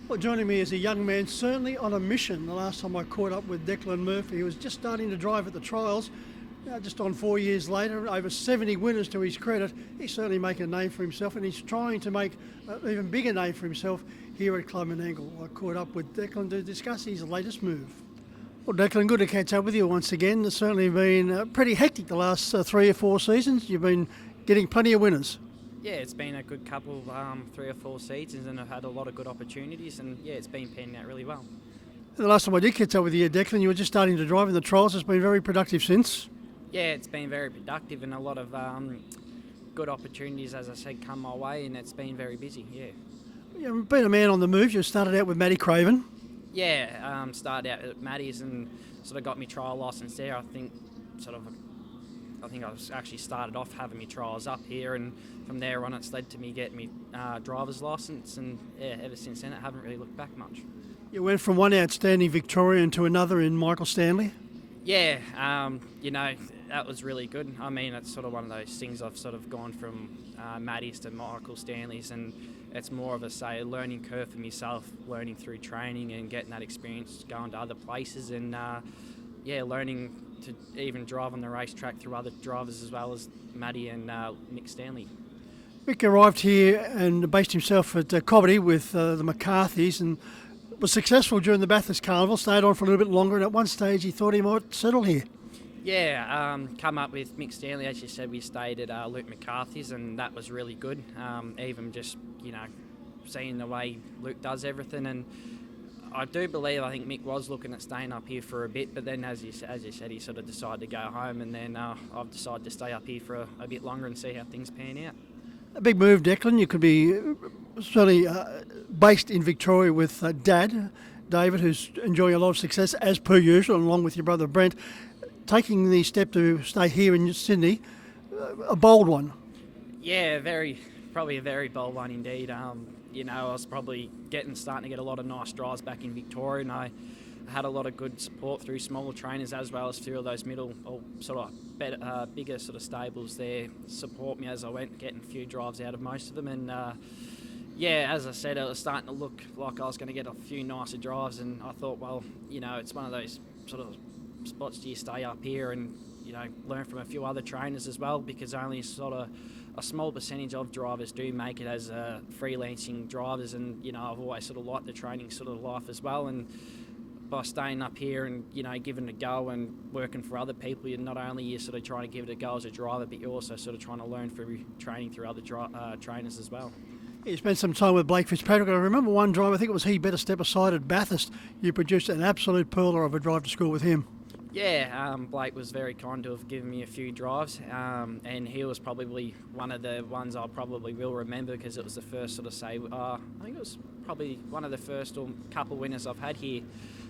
Well, joining me is a young man certainly on a mission. The last time I caught up with Declan Murphy, he was just starting to drive at the trials. Now, just on 4 years later, over 70 winners to his credit, he's certainly making a name for himself, and he's trying to make an even bigger name for himself here at Club and Angle. I caught up with Declan to discuss his latest move. Well, Declan, good to catch up with you once again. It's certainly been pretty hectic the last 3 or 4 seasons. You've been getting plenty of winners. Yeah, it's been a good couple, 3 or 4 seasons, and I've had a lot of good opportunities, and yeah, it's been panning out really well. The last time I did catch up with you, Declan, you were just starting to drive in the trials. It's been very productive since. Yeah, it's been very productive, and a lot of good opportunities, as I said, come my way, and it's been very busy, yeah. You've been a man on the move. You started out with Matty Craven. Yeah, started out at Matty's and sort of got my trial licence there. I think I was actually started off having my trials up here, and from there on it's led to me getting my driver's licence, and yeah, ever since then I haven't really looked back much. You went from one outstanding Victorian to another in Michael Stanley? Yeah, that was really good. I mean, it's sort of one of those things. I've sort of gone from Matty's to Michael Stanley's, and it's more of a learning curve for myself, learning through training and getting that experience going to other places, and learning to even drive on the racetrack through other drivers as well as Matty and Nick Stanley. Mick arrived here and based himself at Cobbitty with the McCarthys and was successful during the Bathurst Carnival, stayed on for a little bit longer, and at one stage he thought he might settle here. Yeah, come up with Mick Stanley, as you said. We stayed at Luke McCarthy's, and that was really good. Even just, seeing the way Luke does everything, and I think Mick was looking at staying up here for a bit, but then as you said, he sort of decided to go home, and then I've decided to stay up here for a bit longer and see how things pan out. A big move, Declan. You could be certainly based in Victoria with Dad, David, who's enjoying a lot of success, as per usual, along with your brother Brent. Taking the step to stay here in Sydney, a bold one. Yeah, probably a very bold one indeed. I was probably starting to get a lot of nice drives back in Victoria, and I had a lot of good support through smaller trainers as well as through those middle or sort of bigger sort of stables there support me as I went, getting a few drives out of most of them. And as I said, it was starting to look like I was going to get a few nicer drives, and I thought, well, it's one of those sort of spots. Do you stay up here and learn from a few other trainers as well, because only sort of a small percentage of drivers do make it as freelancing drivers, and I've always sort of liked the training sort of life as well, and by staying up here and giving it a go and working for other people, you're not only sort of trying to give it a go as a driver, but you're also sort of trying to learn through training through other trainers as well. You spent some time with Blake Fitzpatrick. I remember one drive, I think it was Better Step Aside at Bathurst. You produced an absolute pearler of a drive to school with him. Yeah, Blake was very kind to have given me a few drives, and he was probably one of the ones I probably will remember, because it was the first sort of I think it was probably one of the first or couple winners I've had here.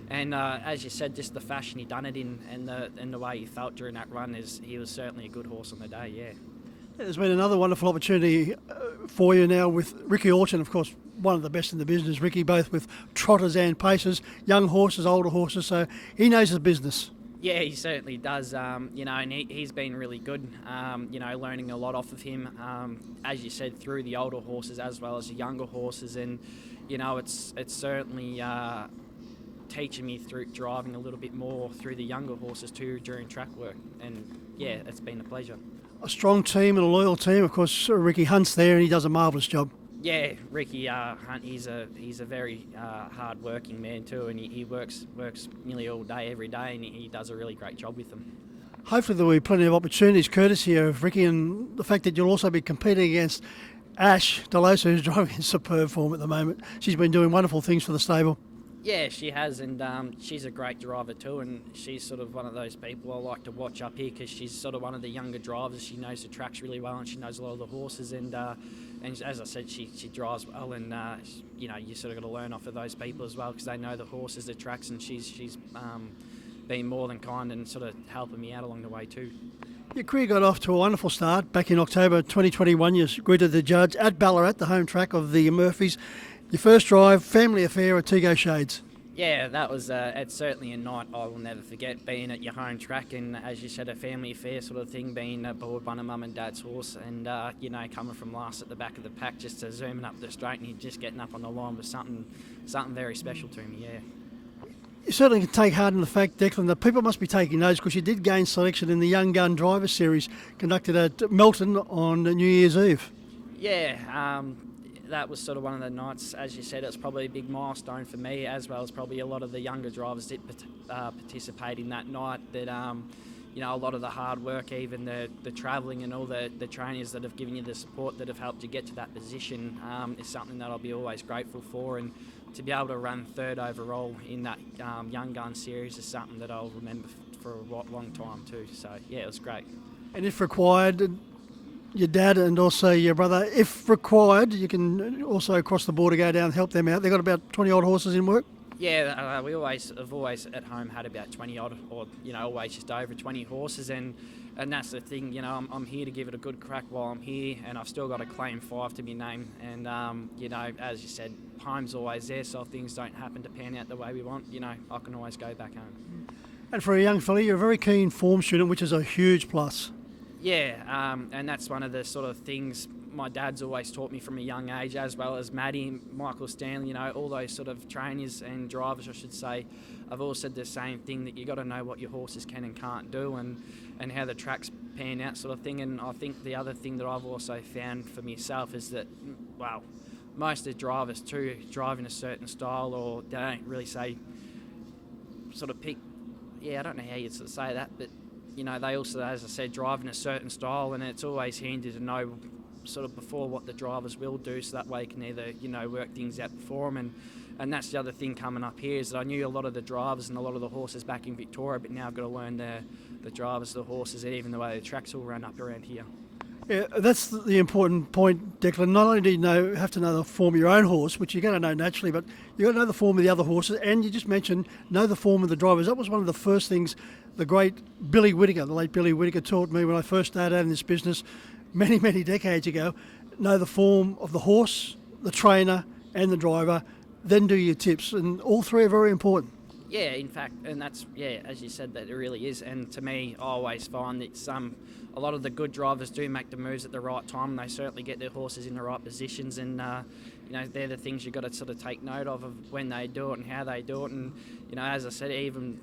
And as you said, just the fashion he done it in, and the way he felt during that run, he was certainly a good horse on the day, yeah. There's been another wonderful opportunity for you now with Ricky Orchard, of course, one of the best in the business, Ricky, both with trotters and pacers, young horses, older horses, so he knows his business. Yeah, he certainly does, and he's been really good, learning a lot off of him, as you said, through the older horses as well as the younger horses, and, it's certainly teaching me through driving a little bit more through the younger horses too during track work, and yeah, it's been a pleasure. A strong team and a loyal team, of course. Ricky Hunt's there and he does a marvellous job. Yeah, Ricky Hunt, he's a very hard working man too, and he works nearly all day every day, and he does a really great job with them. Hopefully there will be plenty of opportunities courtesy of Ricky, and the fact that you'll also be competing against Ash Delosa, who's driving in superb form at the moment. She's been doing wonderful things for the stable. Yeah, she has, and she's a great driver too, and she's sort of one of those people I like to watch up here, because she's sort of one of the younger drivers. She knows the tracks really well, and she knows a lot of the horses, and as I said, she drives well, and you sort of got to learn off of those people as well, because they know the horses, the tracks, and she's been more than kind and sort of helping me out along the way too. Your career got off to a wonderful start. Back in October 2021, you greeted the judge at Ballarat, the home track of the Murphys. Your first drive, family affair at Tego Shades. Yeah, that was it's certainly a night I will never forget, being at your home track and, as you said, a family affair sort of thing, being aboard one of mum and dad's horse and, coming from last at the back of the pack just to zooming up the straight and just getting up on the line was something very special to me, yeah. You certainly can take heart in the fact, Declan, that people must be taking notice because you did gain selection in the Young Gun Driver Series conducted at Melton on New Year's Eve. Yeah, that was sort of one of the nights, as you said, it's probably a big milestone for me, as well as probably a lot of the younger drivers that participate in that night, that a lot of the hard work, even the travelling and all the trainers that have given you the support that have helped you get to that position is something that I'll be always grateful for, and to be able to run third overall in that Young Gun series is something that I'll remember for a long time too, so yeah, it was great. And if required, your dad and also your brother, if required, you can also cross the border, go down and help them out. They've got about 20 odd horses in work. Yeah, we have always at home had about 20 odd, or always just over 20 horses, and that's the thing. I'm here to give it a good crack while I'm here, and I've still got a claim 5 to my name. And as you said, home's always there, so if things don't happen to pan out the way we want, I can always go back home. And for a young fella, you're a very keen form student, which is a huge plus. Yeah, and that's one of the sort of things my dad's always taught me from a young age, as well as Maddie, Michael Stanley, all those sort of trainers and drivers, I should say, I've all said the same thing, that you got to know what your horses can and can't do, and how the tracks pan out, sort of thing. And I think the other thing that I've also found for myself is that, well, most of the drivers too drive in a certain style, or they don't really say, sort of pick, I don't know how you'd sort of say that, but they also, as I said, drive in a certain style, and it's always handy to know sort of before what the drivers will do, so that way you can either work things out before them, and that's the other thing coming up here, is that I knew a lot of the drivers and a lot of the horses back in Victoria, but now I've got to learn the drivers, the horses, and even the way the tracks all run up around here. Yeah, that's the important point, Declan. Not only do you have to know the form of your own horse, which you're going to know naturally, but you've got to know the form of the other horses, and you just mentioned know the form of the drivers. That was one of the first things the great Billy Whittaker, the late Billy Whittaker, taught me when I first started out in this business many, many decades ago. Know the form of the horse, the trainer, and the driver, then do your tips, and all three are very important. Yeah, in fact, and that's, as you said, that it really is. And to me, I always find that a lot of the good drivers do make the moves at the right time, and they certainly get their horses in the right positions. And they're the things you've got to sort of take note of when they do it and how they do it. And as I said, even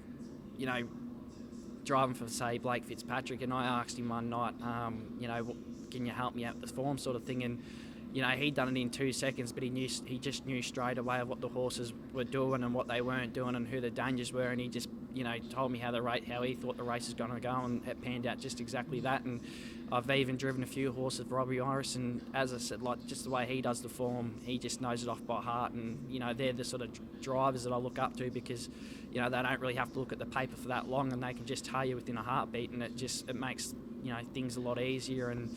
driving for, say, Blake Fitzpatrick, and I asked him one night, can you help me out with the form, sort of thing, and he'd done it in 2 seconds, but he just knew straight away what the horses were doing and what they weren't doing and who the dangers were, and he just told me how he thought the race was going to go, and it panned out just exactly that. And I've even driven a few horses with Robbie Iris, and as I said, like, just the way he does the form, he just knows it off by heart, and they're the sort of drivers that I look up to, because they don't really have to look at the paper for that long, and they can just tell you within a heartbeat, and it makes things a lot easier. And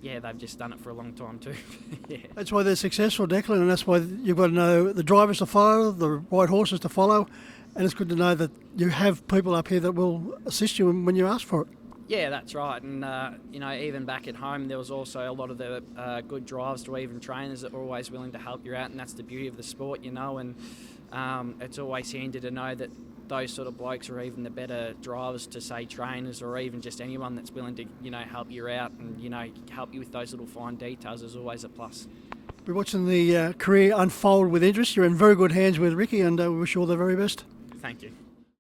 they've just done it for a long time too. Yeah. That's why they're successful, Declan, and that's why you've got to know the drivers to follow, the right horses to follow, and it's good to know that you have people up here that will assist you when you ask for it. Yeah, that's right. And, even back at home, there was also a lot of the good drivers or even trainers that were always willing to help you out, and that's the beauty of the sport, and it's always handy to know that those sort of blokes are even the better drivers to, say, trainers, or even just anyone that's willing to, help you out and, help you with those little fine details is always a plus. We're watching the career unfold with interest. You're in very good hands with Ricky, and we wish you all the very best. Thank you.